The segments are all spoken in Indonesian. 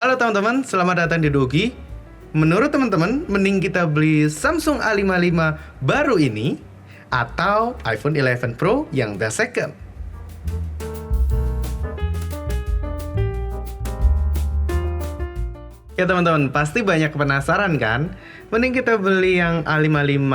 Halo teman-teman, selamat datang di Dogi. Menurut teman-teman, mending kita beli Samsung A55 baru ini atau iPhone 11 Pro yang the second? Ya teman-teman, pasti banyak penasaran kan? Mending kita beli yang A55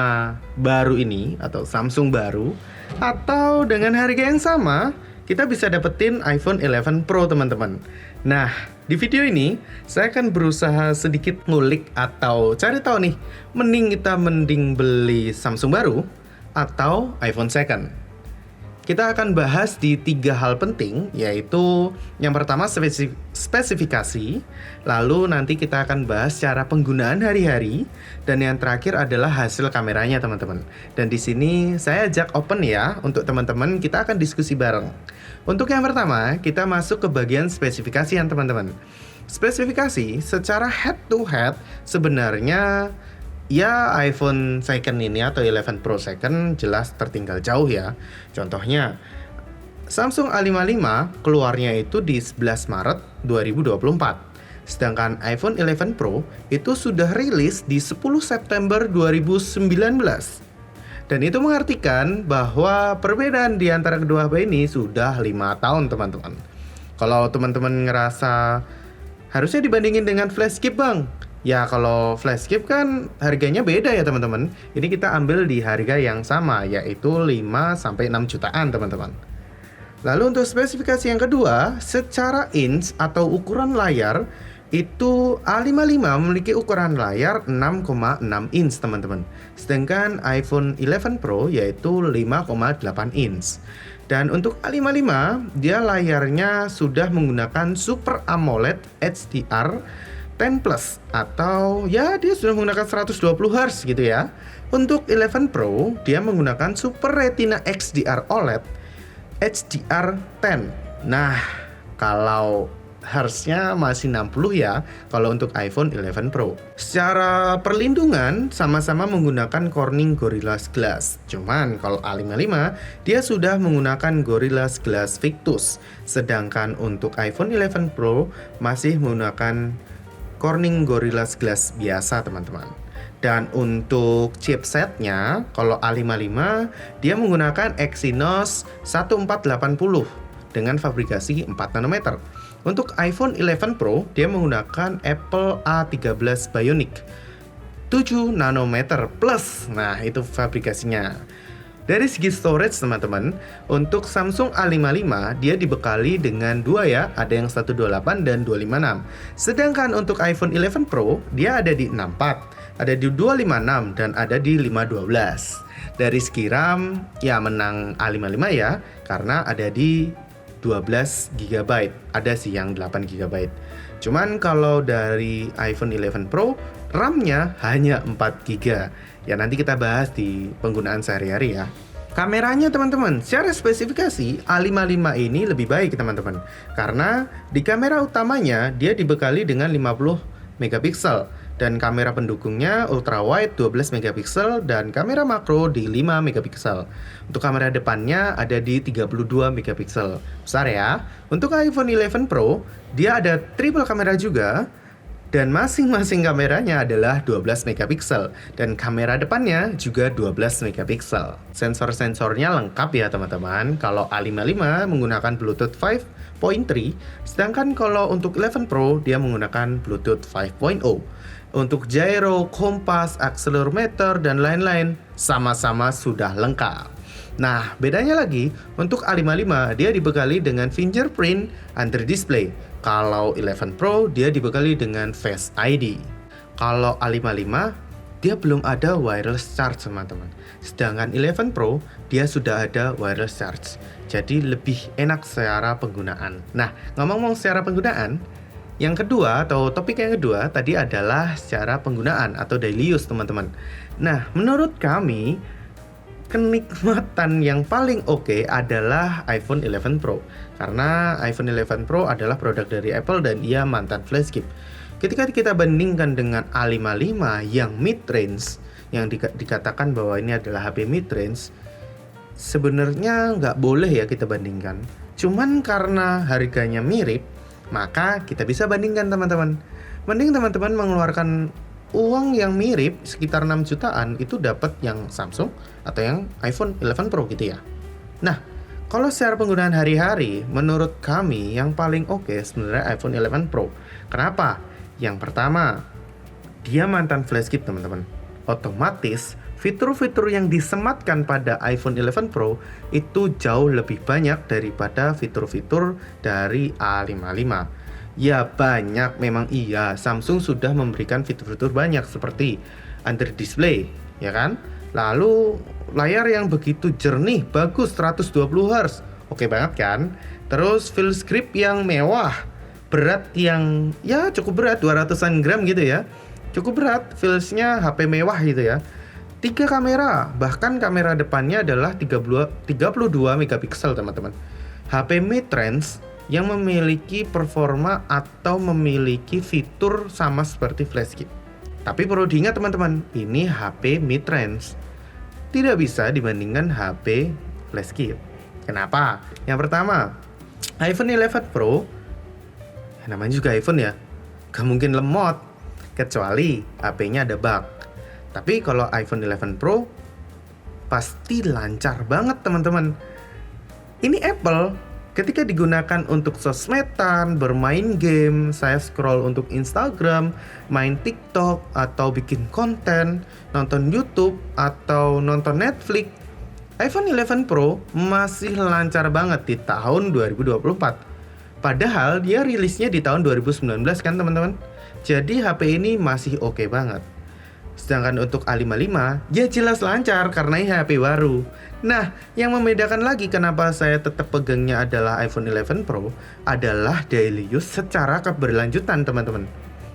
baru ini atau Samsung baru, atau dengan harga yang sama kita bisa dapetin iPhone 11 Pro teman-teman. Nah, di video ini saya akan berusaha sedikit ngulik atau cari tahu nih, mending beli Samsung baru atau iPhone second. Kita akan bahas di 3 hal penting, yaitu yang pertama spesifikasi, lalu nanti kita akan bahas cara penggunaan hari-hari, dan yang terakhir adalah hasil kameranya teman-teman. Dan di sini saya ajak open ya untuk teman-teman, kita akan diskusi bareng. Untuk yang pertama, kita masuk ke bagian spesifikasi ya teman-teman. Spesifikasi secara head to head sebenarnya ya iPhone second ini atau 11 Pro second jelas tertinggal jauh ya. Contohnya Samsung A55 keluarnya itu di 11 Maret 2024. Sedangkan iPhone 11 Pro itu sudah rilis di 10 September 2019. Dan itu mengartikan bahwa perbedaan di antara kedua HP ini sudah 5 tahun teman-teman. Kalau teman-teman ngerasa harusnya dibandingin dengan flashchip bang, ya kalau flashchip kan harganya beda ya teman-teman. Ini kita ambil di harga yang sama, yaitu 5-6 jutaan teman-teman. Lalu untuk spesifikasi yang kedua, secara inch atau ukuran layar, itu A55 memiliki ukuran layar 6,6 inch teman-teman. Sedangkan iPhone 11 Pro yaitu 5,8 inch. Dan untuk A55 dia layarnya sudah menggunakan Super AMOLED HDR 10 Plus atau ya dia sudah menggunakan 120 Hz gitu ya. Untuk 11 Pro dia menggunakan Super Retina XDR OLED HDR10. Nah, kalau Hertznya masih 60 ya kalau untuk iPhone 11 Pro. Secara perlindungan sama-sama menggunakan Corning Gorilla Glass. Cuman kalau A55 dia sudah menggunakan Gorilla Glass Victus. Sedangkan untuk iPhone 11 Pro masih menggunakan Corning Gorilla Glass biasa teman-teman. Dan untuk chipsetnya kalau A55 dia menggunakan Exynos 1480 dengan fabrikasi 4 nanometer. Untuk iPhone 11 Pro, dia menggunakan Apple A13 Bionic 7 nanometer plus. Nah, itu fabrikasinya. Dari segi storage teman-teman, untuk Samsung A55 dia dibekali dengan dua ya, ada yang 128 dan 256. Sedangkan untuk iPhone 11 Pro, dia ada di 64, ada di 256 dan ada di 512. Dari segi RAM, ya menang A55 ya, karena ada di 12 GB, ada sih yang 8 GB. Cuman kalau dari iPhone 11 Pro, RAM-nya hanya 4 GB. Ya nanti kita bahas di penggunaan sehari-hari ya. Kameranya teman-teman, secara spesifikasi A55 ini lebih baik teman-teman. Karena di kamera utamanya dia dibekali dengan 50 megapiksel. Dan kamera pendukungnya ultra wide 12 megapiksel dan kamera makro di 5 megapiksel. Untuk kamera depannya ada di 32 megapiksel. Besar ya. Untuk iPhone 11 Pro, dia ada triple kamera juga. Dan masing-masing kameranya adalah 12 megapiksel. Dan kamera depannya juga 12 megapiksel. Sensor-sensornya lengkap ya teman-teman. Kalau A55 menggunakan Bluetooth 5.3, sedangkan kalau untuk 11 Pro dia menggunakan Bluetooth 5.0. Untuk gyro, kompas, accelerometer, dan lain-lain sama-sama sudah lengkap. Nah, bedanya lagi, untuk A55 dia dibekali dengan fingerprint under display. Kalau 11 Pro dia dibekali dengan Face ID. Kalau A55 dia belum ada wireless charge teman-teman. Sedangkan 11 Pro dia sudah ada wireless charge. Jadi lebih enak secara penggunaan. Nah, ngomong-ngomong secara penggunaan, yang kedua atau topik yang kedua tadi adalah secara penggunaan atau daily use teman-teman. Nah, menurut kami kenikmatan yang paling oke adalah iPhone 11 Pro. Karena iPhone 11 Pro adalah produk dari Apple dan ia mantan flagship. Ketika kita bandingkan dengan A55 yang mid range, yang dikatakan bahwa ini adalah HP mid range, sebenarnya nggak boleh ya kita bandingkan. Cuman karena harganya mirip, Maka kita bisa bandingkan teman-teman. Mending teman-teman mengeluarkan uang yang mirip sekitar 6 jutaan itu dapat yang Samsung atau yang iPhone 11 Pro gitu ya. Nah, kalau secara penggunaan hari-hari, menurut kami yang paling oke sebenarnya iPhone 11 Pro. Kenapa? Yang pertama, dia mantan flagship teman-teman. Otomatis fitur-fitur yang disematkan pada iPhone 11 Pro itu jauh lebih banyak daripada fitur-fitur dari A55. Ya banyak memang iya, Samsung sudah memberikan fitur-fitur banyak seperti Android Display, ya kan? Lalu layar yang begitu jernih, bagus 120 Hz. Oke banget kan? Terus feel script yang mewah, berat yang ya cukup berat, 200-an gram gitu ya. Cukup berat, feelsnya HP mewah gitu ya. 3 kamera, bahkan kamera depannya adalah 32 megapiksel teman-teman. HP mid-range yang memiliki performa atau memiliki fitur sama seperti flagship. Tapi perlu diingat teman-teman, ini HP mid-range. Tidak bisa dibandingkan HP flagship. Kenapa? Yang pertama, iPhone 11 Pro, namanya juga iPhone ya, gak mungkin lemot, kecuali HP-nya ada bug. Tapi kalau iPhone 11 Pro pasti lancar banget teman-teman. Ini Apple ketika digunakan untuk sosmedan, bermain game, saya scroll untuk Instagram, main TikTok, atau bikin konten, nonton YouTube, atau nonton Netflix, iPhone 11 Pro masih lancar banget di tahun 2024. Padahal dia rilisnya di tahun 2019 kan teman-teman. Jadi HP ini masih oke banget. Sedangkan untuk A55, ya jelas lancar karena ini HP baru. Nah, yang membedakan lagi kenapa saya tetap pegangnya adalah iPhone 11 Pro adalah daily use secara keberlanjutan, teman-teman.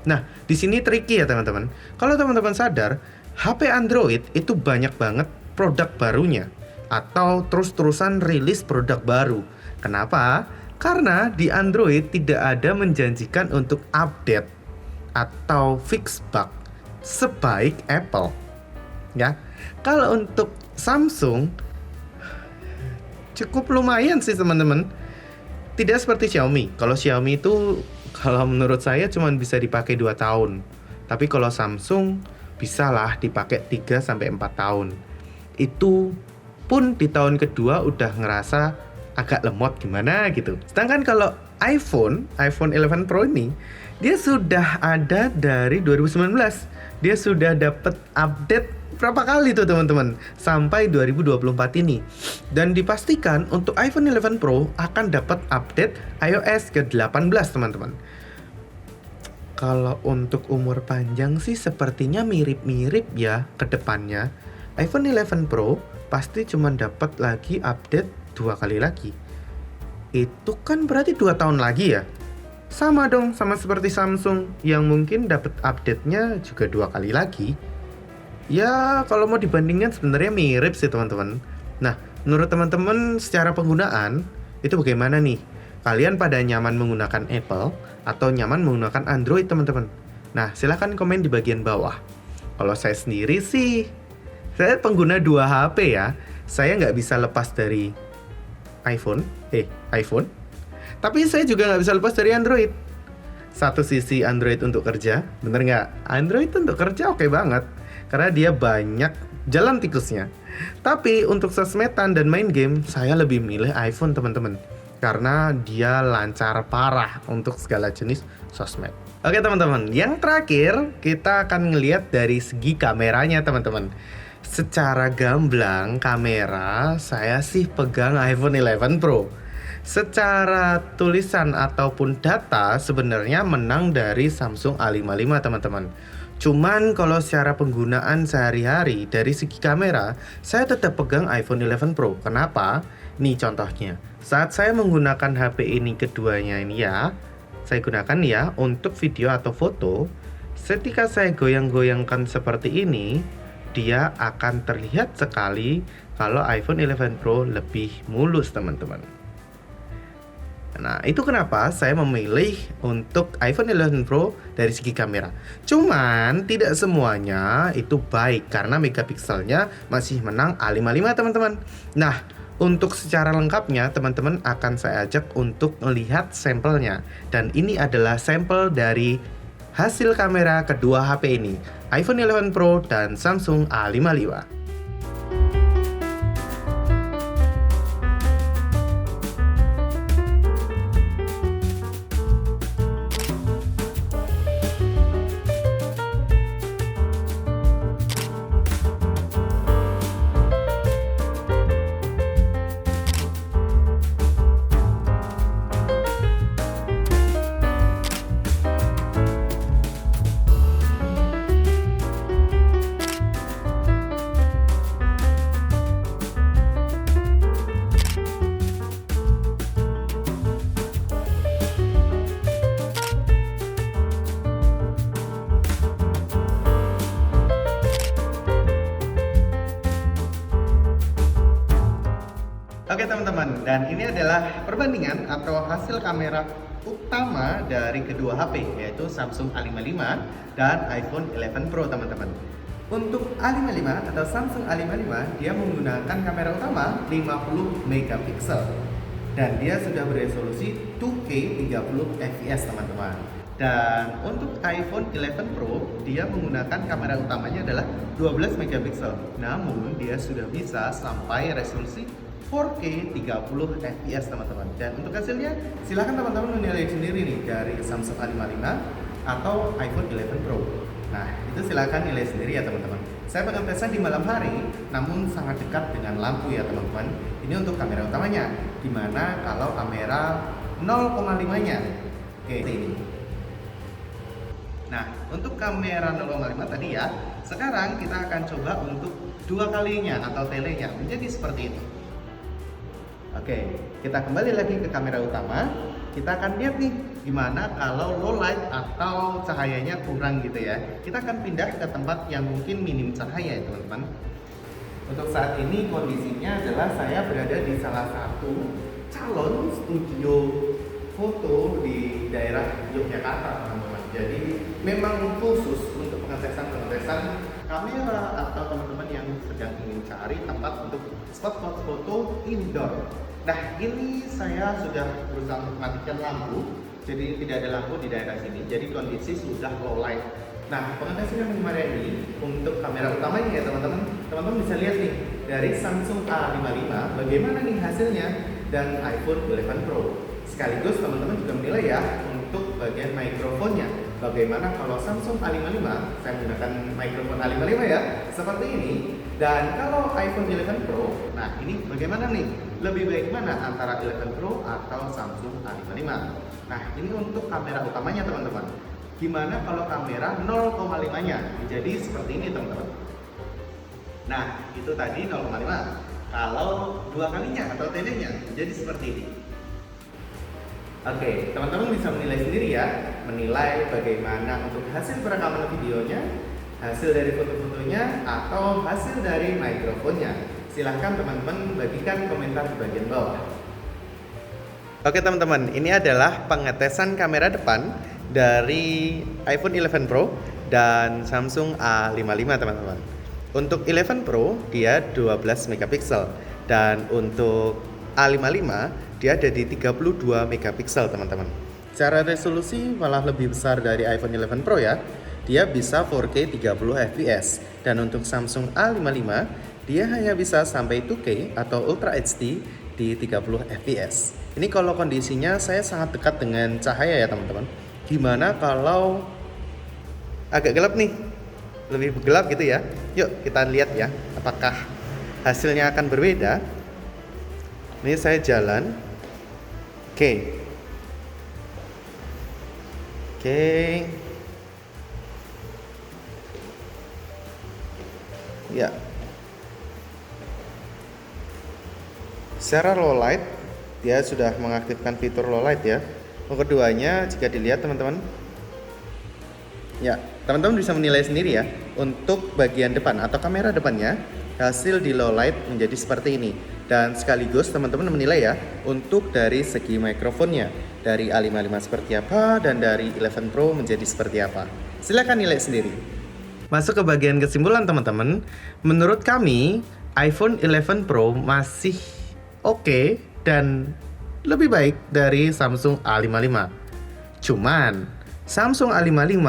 Nah, di sini tricky ya, teman-teman. Kalau teman-teman sadar, HP Android itu banyak banget produk barunya atau terus-terusan rilis produk baru. Kenapa? Karena di Android tidak ada menjanjikan untuk update atau fix bug sebaik Apple, ya. Kalau untuk Samsung cukup lumayan sih teman-teman. Tidak seperti Xiaomi. Kalau Xiaomi itu kalau menurut saya cuma bisa dipakai 2 tahun. Tapi kalau Samsung bisa lah dipakai 3 sampai 4 tahun. Itu pun di tahun kedua udah ngerasa agak lemot gimana gitu. Sedangkan kalau iPhone 11 Pro ini dia sudah ada dari 2019. Dia sudah dapat update berapa kali tuh teman-teman sampai 2024 ini. Dan dipastikan untuk iPhone 11 Pro akan dapat update iOS ke-18 teman-teman. Kalau untuk umur panjang sih sepertinya mirip-mirip ya ke depannya. iPhone 11 Pro pasti cuma dapat lagi update 2 kali lagi. Itu kan berarti 2 tahun lagi ya. Sama dong, sama seperti Samsung yang mungkin dapat update-nya juga 2 kali lagi. Ya, kalau mau dibandingkan sebenarnya mirip sih teman-teman. Nah, menurut teman-teman secara penggunaan itu bagaimana nih? Kalian pada nyaman menggunakan Apple atau nyaman menggunakan Android teman-teman? Nah, silahkan komen di bagian bawah. Kalau saya sendiri sih, saya pengguna 2 HP ya. Saya nggak bisa lepas dari iPhone. Tapi saya juga nggak bisa lepas dari Android. Satu sisi Android untuk kerja, bener nggak? Android untuk kerja oke banget, karena dia banyak jalan tikusnya. Tapi untuk sosmedan dan main game, saya lebih milih iPhone teman-teman, karena dia lancar parah untuk segala jenis sosmed. Oke teman-teman, yang terakhir kita akan ngelihat dari segi kameranya teman-teman. Secara gamblang kamera, saya sih pegang iPhone 11 Pro. Secara tulisan ataupun data sebenarnya menang dari Samsung A55 teman-teman. Cuman kalau secara penggunaan sehari-hari dari segi kamera, saya tetap pegang iPhone 11 Pro. Kenapa? Nih contohnya, saat saya menggunakan HP ini keduanya ini ya, saya gunakan ya untuk video atau foto. Ketika saya goyang-goyangkan seperti ini, dia akan terlihat sekali kalau iPhone 11 Pro lebih mulus teman-teman. Nah, itu kenapa saya memilih untuk iPhone 11 Pro dari segi kamera. Cuman, tidak semuanya itu baik karena megapikselnya masih menang A55 teman-teman. Nah, Untuk secara lengkapnya, teman-teman akan saya ajak untuk melihat sampelnya. Dan ini adalah sampel dari hasil kamera kedua HP ini, iPhone 11 Pro dan Samsung A55. Oke teman-teman, dan ini adalah perbandingan atau hasil kamera utama dari kedua HP, yaitu Samsung A55 dan iPhone 11 Pro teman-teman. Untuk A55 atau Samsung A55, dia menggunakan kamera utama 50 megapiksel dan dia sudah beresolusi 2K 30 fps teman-teman. Dan untuk iPhone 11 Pro, dia menggunakan kamera utamanya adalah 12 megapiksel, namun dia sudah bisa sampai resolusi 4K 30 fps teman-teman. Dan untuk hasilnya silahkan teman-teman menilai sendiri nih dari Samsung A55 atau iPhone 11 Pro. Nah itu silahkan nilai sendiri ya teman-teman. Saya pengetesan di malam hari, namun sangat dekat dengan lampu ya teman-teman. Ini untuk kamera utamanya, dimana kalau kamera 0,5 nya oke ini. Nah untuk kamera 0,5 tadi ya, sekarang kita akan coba untuk 2 kalinya atau telenya menjadi seperti itu. Oke, kita kembali lagi ke kamera utama. Kita akan lihat nih gimana kalau low light atau cahayanya kurang gitu ya. Kita akan pindah ke tempat yang mungkin minim cahaya ya teman-teman. Untuk saat ini kondisinya adalah saya berada di salah satu calon studio foto di daerah Yogyakarta teman-teman. Jadi memang khusus untuk pengetesan kamera atau teman-teman yang sedang ingin cari tempat untuk spot-spot foto indoor. Nah ini saya sudah berusaha untuk matikan lampu, jadi tidak ada lampu di daerah sini, jadi kondisi sudah low light. Nah pengetesan yang kemarin ini untuk kamera utamanya ya teman-teman, bisa lihat nih dari Samsung A55 bagaimana nih hasilnya dan iPhone 11 Pro. Sekaligus teman-teman juga menilai ya untuk bagian mikrofonnya. Bagaimana kalau Samsung A55, saya menggunakan mikrofon A55 ya, seperti ini. Dan kalau iPhone 11 Pro, nah ini bagaimana nih? Lebih baik mana antara 11 Pro atau Samsung A55? Nah ini untuk kamera utamanya teman-teman. Gimana kalau kamera 0,5 nya? Jadi seperti ini teman-teman. Nah itu tadi 0,5. Kalau 2 kalinya atau telenya, jadi seperti ini. Oke, teman-teman bisa menilai sendiri ya, menilai bagaimana untuk hasil perekaman videonya, hasil dari foto-fotonya, atau hasil dari mikrofonnya. Silahkan teman-teman bagikan komentar di bagian bawah. Oke teman-teman, ini adalah pengetesan kamera depan dari iPhone 11 Pro dan Samsung A55 teman-teman. Untuk 11 Pro dia 12 megapiksel dan untuk A55 dia ada di 32 megapiksel teman-teman. Secara resolusi malah lebih besar dari iPhone 11 Pro ya. Dia bisa 4K 30 fps dan untuk Samsung A55 dia hanya bisa sampai 2K atau Ultra HD di 30 fps. Ini kalau kondisinya saya sangat dekat dengan cahaya ya teman-teman. Gimana kalau agak gelap nih? Lebih gelap gitu ya. Yuk kita lihat ya apakah hasilnya akan berbeda. Ini saya jalan. Oke. Ya. Secara low light, dia sudah mengaktifkan fitur low light ya. Yang keduanya, jika dilihat teman-teman, ya, teman-teman bisa menilai sendiri ya. Untuk bagian depan atau kamera depannya, hasil di low light menjadi seperti ini. Dan sekaligus teman-teman menilai ya, untuk dari segi mikrofonnya, dari A55 seperti apa dan dari 11 Pro menjadi seperti apa. Silakan nilai sendiri. Masuk ke bagian kesimpulan teman-teman. Menurut kami, iPhone 11 Pro masih oke dan lebih baik dari Samsung A55. Cuman Samsung A55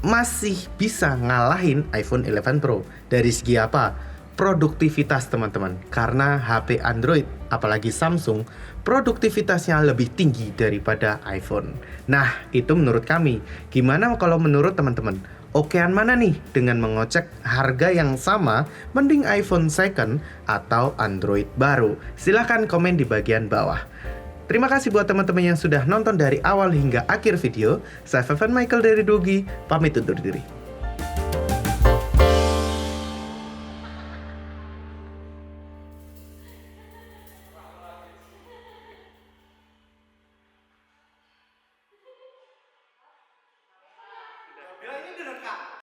masih bisa ngalahin iPhone 11 Pro. Dari segi apa? Produktivitas teman-teman. Karena HP Android, apalagi Samsung, produktivitasnya lebih tinggi daripada iPhone. Nah, itu menurut kami. Gimana kalau menurut teman-teman? Okean mana nih dengan mengocek harga yang sama, mending iPhone second atau Android baru? Silahkan komen di bagian bawah. Terima kasih buat teman-teman yang sudah nonton dari awal hingga akhir video. Saya Feven Michael dari Dogi, pamit undur diri.